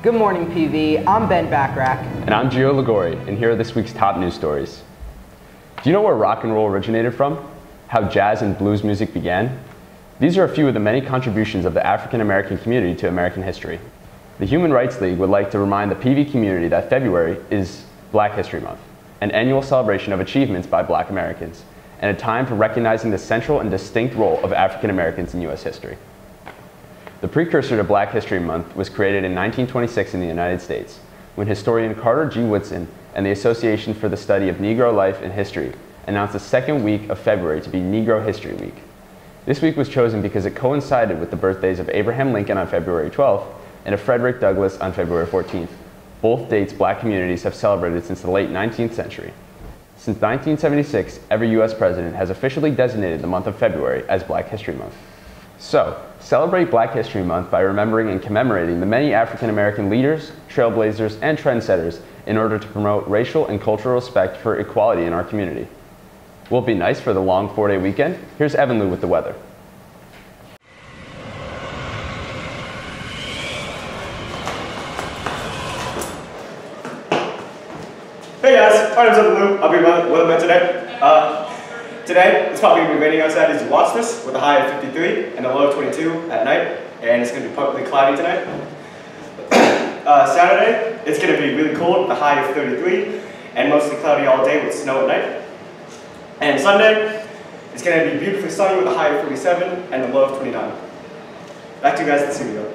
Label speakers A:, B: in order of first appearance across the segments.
A: Good morning, PV. I'm Ben Backrack.
B: And I'm Gio Ligori, and here are this week's top news stories. Do you know where rock and roll originated from? How jazz and blues music began? These are a few of the many contributions of the African American community to American history. The Human Rights League would like to remind the PV community that February is Black History Month, an annual celebration of achievements by Black Americans, and a time for recognizing the central and distinct role of African Americans in U.S. history. The precursor to Black History Month was created in 1926 in the United States, when historian Carter G. Woodson and the Association for the Study of Negro Life and History announced the second week of February to be Negro History Week. This week was chosen because it coincided with the birthdays of Abraham Lincoln on February 12th and of Frederick Douglass on February 14th. Both dates Black communities have celebrated since the late 19th century. Since 1976, every U.S. president has officially designated the month of February as Black History Month. So, celebrate Black History Month by remembering and commemorating the many African American leaders, trailblazers, and trendsetters in order to promote racial and cultural respect for equality in our community. Will it be nice for the long 4-day weekend? Here's Evan Lou with the weather.
C: Hey guys, my name's Evan Lou. I'll be your weatherman today. Today, it's probably going to be raining outside as you watch this, with a high of 53 and a low of 22 at night, and it's going to be partly cloudy tonight. Saturday, it's going to be really cold with a high of 33 and mostly cloudy all day with snow at night. And Sunday, it's going to be beautifully sunny with a high of 47 and a low of 29. Back to you guys in the studio.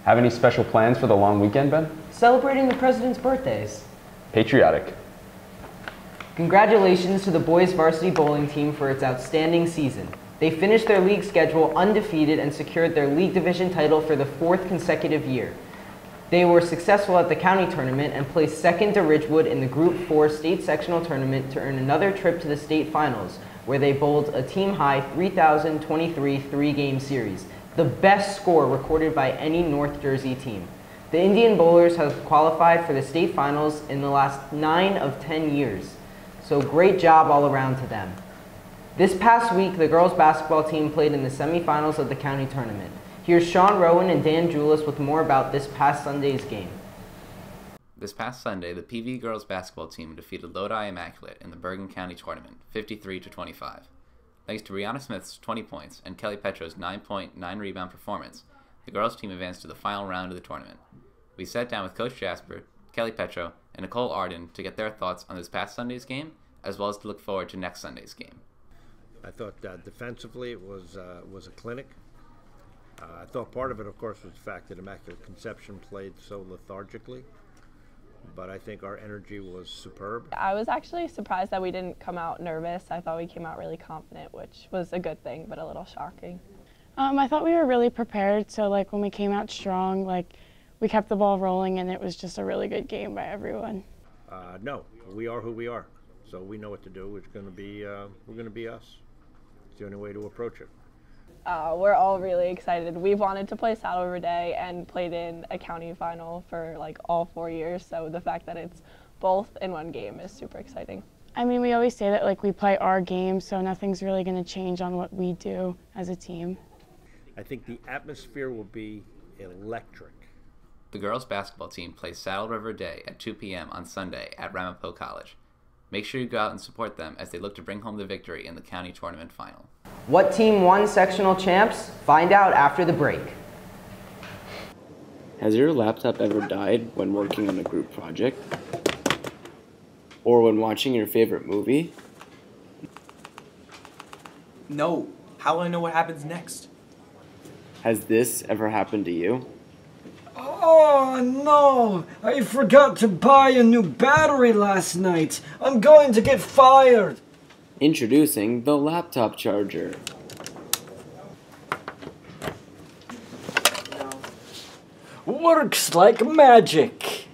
B: Have any special plans for the long weekend, Ben?
A: Celebrating the president's birthdays.
B: Patriotic.
A: Congratulations to the boys varsity bowling team for its outstanding season. They finished their league schedule undefeated and secured their league division title for the 4th consecutive year. They were successful at the county tournament and placed second to Ridgewood in the Group 4 state sectional tournament to earn another trip to the state finals, where they bowled a team-high 3,023 three-game series, the best score recorded by any North Jersey team. The Indian bowlers have qualified for the state finals in the last 9 of 10 years. So great job all around to them. This past week, the girls basketball team played in the semifinals of the county tournament. Here's Sean Rowan and Dan Julis with more about this past Sunday's game.
D: This past Sunday, the PV girls basketball team defeated Lodi Immaculate in the Bergen County tournament, 53-25. Thanks to Brianna Smith's 20 points and Kelly Petro's 9-point, 9-rebound performance, the girls team advanced to the final round of the tournament. We sat down with Coach Jasper, Kelly Petro, and Nicole Arden to get their thoughts on this past Sunday's game, as well as to look forward to next Sunday's game.
E: I thought defensively it was a clinic. I thought part of it, of course, was the fact that Immaculate Conception played so lethargically, but I think our energy was superb.
F: I was actually surprised that we didn't come out nervous. I thought we came out really confident, which was a good thing, but a little shocking.
G: I thought we were really prepared, so like when we came out strong, like we kept the ball rolling, and it was just a really good game by everyone.
E: No, we are who we are, so we know what to do. It's going to be we're going to be us. It's the only way to approach it.
F: We're all really excited. We've wanted to play Saddle River Day and played in a county final for like all 4 years, so the fact that it's both in one game is super exciting.
G: I mean, we always say that like we play our game, so nothing's really going to change on what we do as a team.
E: I think the atmosphere will be electric.
D: The girls basketball team plays Saddle River Day at 2 p.m. on Sunday at Ramapo College. Make sure you go out and support them as they look to bring home the victory in the county tournament final.
A: What team won sectional champs? Find out after the break.
H: Has your laptop ever died when working on a group project? Or when watching your favorite movie?
I: No. How will I know what happens next?
H: Has this ever happened to you?
J: Oh no! I forgot to buy a new battery last night. I'm going to get fired.
H: Introducing the laptop charger.
J: Works like magic.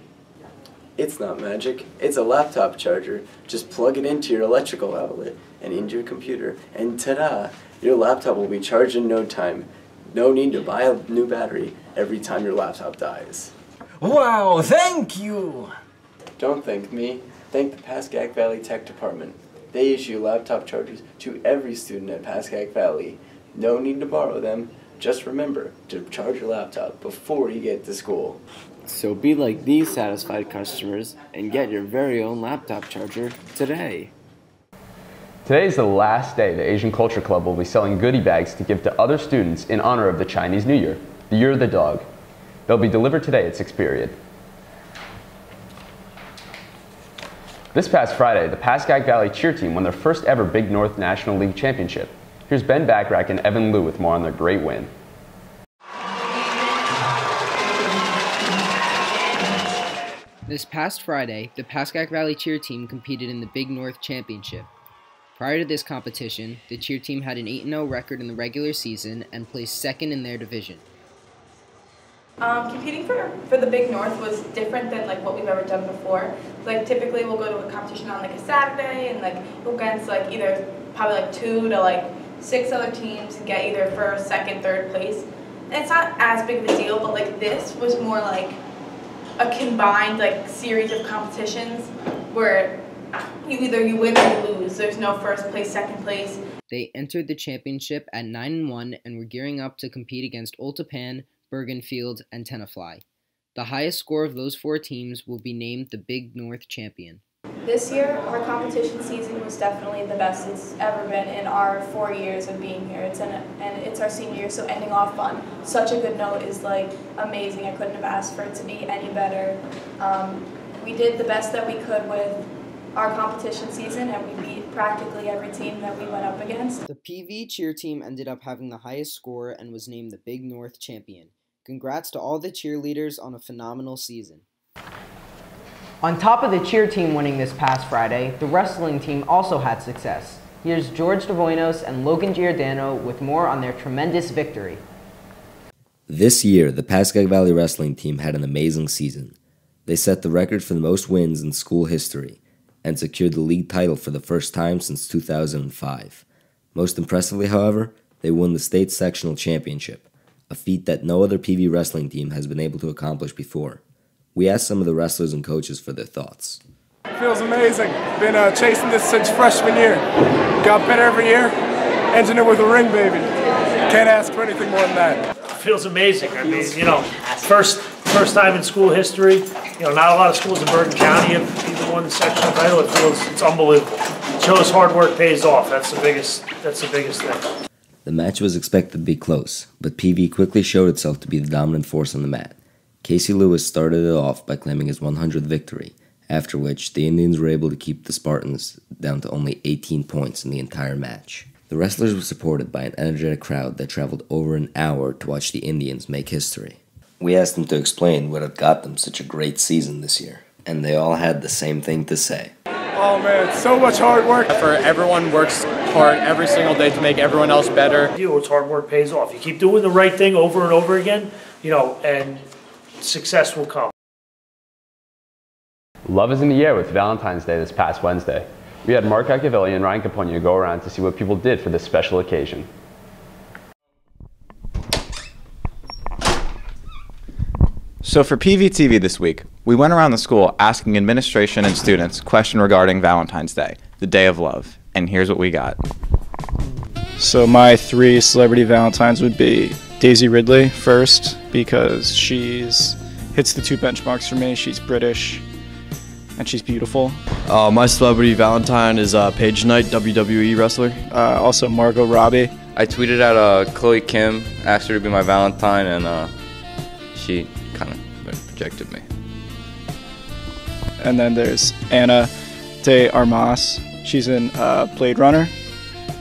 K: It's not magic. It's a laptop charger. Just plug it into your electrical outlet and into your computer, and ta-da! Your laptop will be charged in no time. No need to buy a new battery every time your laptop dies.
J: Wow, thank you!
K: Don't thank me. Thank the Pascagoula Valley Tech Department. They issue laptop chargers to every student at Pascagoula Valley. No need to borrow them. just remember to charge your laptop before you get to school.
H: So be like these satisfied customers and get your very own laptop charger today.
B: Today is the last day the Asian Culture Club will be selling goodie bags to give to other students in honor of the Chinese New Year, the Year of the Dog. They'll be delivered today at 6 period. This past Friday, the Pascagoula Valley cheer team won their first ever Big North National League Championship. Here's Ben Backrack and Evan Liu with more on their great win.
A: This past Friday, the Pascagoula Valley cheer team competed in the Big North Championship. Prior to this competition, the cheer team had an 8-0 record in the regular season and placed second in their division.
L: Competing for the Big North was different than like what we've ever done before. Like typically we'll go to a competition on like a Saturday and like go against like either probably like 2 to like 6 other teams and get either first, second, third place. And it's not as big of a deal, but like this was more like a combined like series of competitions where either you win or you lose. There's no first place, second place.
A: They entered the championship at 9-1 and were gearing up to compete against Oltapan, Bergenfield, and Tenafly. The highest score of those 4 teams will be named the Big North champion.
M: This year, our competition season was definitely the best it's ever been in our 4 years of being here. And it's our senior year, so ending off on such a good note is like amazing. I couldn't have asked for it to be any better. We did the best that we could with our competition season, and we beat practically every team that we went up against.
A: The PV cheer team ended up having the highest score and was named the Big North champion. Congrats to all the cheerleaders on a phenomenal season. On top of the cheer team winning this past Friday, the wrestling team also had success. Here's George Devoinos and Logan Giordano with more on their tremendous victory.
N: This year, the Pascagoula Valley wrestling team had an amazing season. They set the record for the most wins in school history and secured the league title for the first time since 2005. Most impressively, however, they won the state sectional championship, a feat that no other PV wrestling team has been able to accomplish before. We asked some of the wrestlers and coaches for their thoughts.
O: Feels amazing. Been chasing this since freshman year. Got better every year. Ending it with a ring, baby. Can't ask for anything more than that.
P: Feels amazing. I mean, you know, first time in school history. You know, not a lot of schools in Bergen County have even won the sectional title. It's unbelievable. It shows hard work pays off. That's the biggest thing.
N: The match was expected to be close, but PV quickly showed itself to be the dominant force on the mat. Casey Lewis started it off by claiming his 100th victory, after which the Indians were able to keep the Spartans down to only 18 points in the entire match. The wrestlers were supported by an energetic crowd that traveled over an hour to watch the Indians make history. We asked them to explain what had got them such a great season this year, and they all had the same thing to say.
O: Oh man, so much hard work.
Q: Everyone works hard every single day to make everyone else better.
P: It's hard work pays off. You keep doing the right thing over and over again, you know, and success will come.
B: Love is in the air with Valentine's Day this past Wednesday. We had Mark Iacovelli and Ryan Capogna go around to see what people did for this special occasion.
R: So for Pvtv this week, we went around the school asking administration and students questions regarding Valentine's Day, the day of love, and here's what we got.
S: So my 3 celebrity Valentines would be Daisy Ridley first, because she's hits the 2 benchmarks for me. She's British and she's beautiful.
T: My celebrity Valentine is Paige Knight, WWE wrestler.
S: Also Margot Robbie.
U: I tweeted at Chloe Kim, asked her to be my Valentine, and she kind of rejected me.
S: And then there's Anna de Armas. She's in Blade Runner.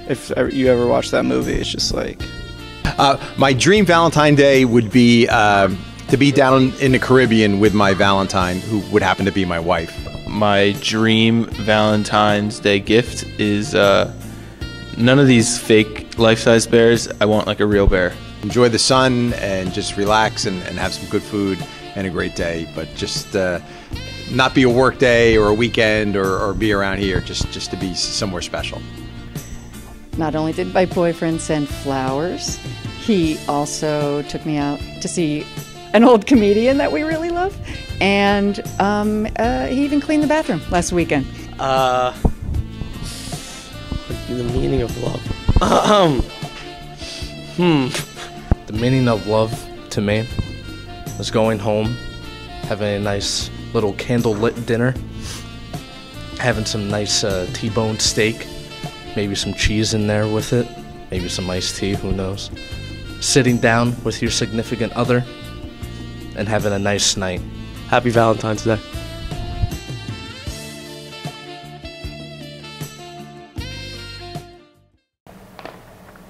S: If you ever watch that movie, it's just like...
V: My dream Valentine Day would be to be down in the Caribbean with my Valentine, who would happen to be my wife.
W: My dream Valentine's Day gift is none of these fake life-size bears. I want like a real bear.
V: Enjoy the sun and just relax and have some good food and a great day, but just not be a work day or a weekend or be around here, just to be somewhere special.
X: Not only did my boyfriend send flowers, he also took me out to see an old comedian that we really love, and he even cleaned the bathroom last weekend.
Y: What would be the meaning of love?
C: The meaning of love to me was going home, having a nice little candle-lit dinner, having some nice T-bone steak, maybe some cheese in there with it, maybe some iced tea, who knows. Sitting down with your significant other and having a nice night.
E: Happy Valentine's Day.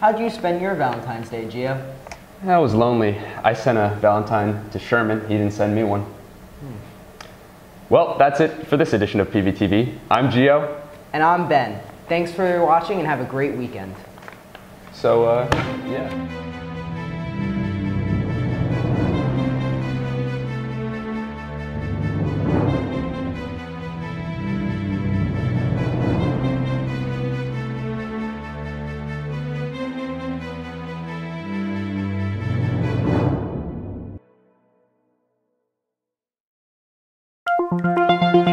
A: How'd you spend your Valentine's Day, Gio?
B: I was lonely. I sent a Valentine to Sherman. He didn't send me one. Well, that's it for this edition of Pvtv. I'm Gio.
A: And I'm Ben. Thanks for watching and have a great weekend.
B: So, yeah.
F: Thank you.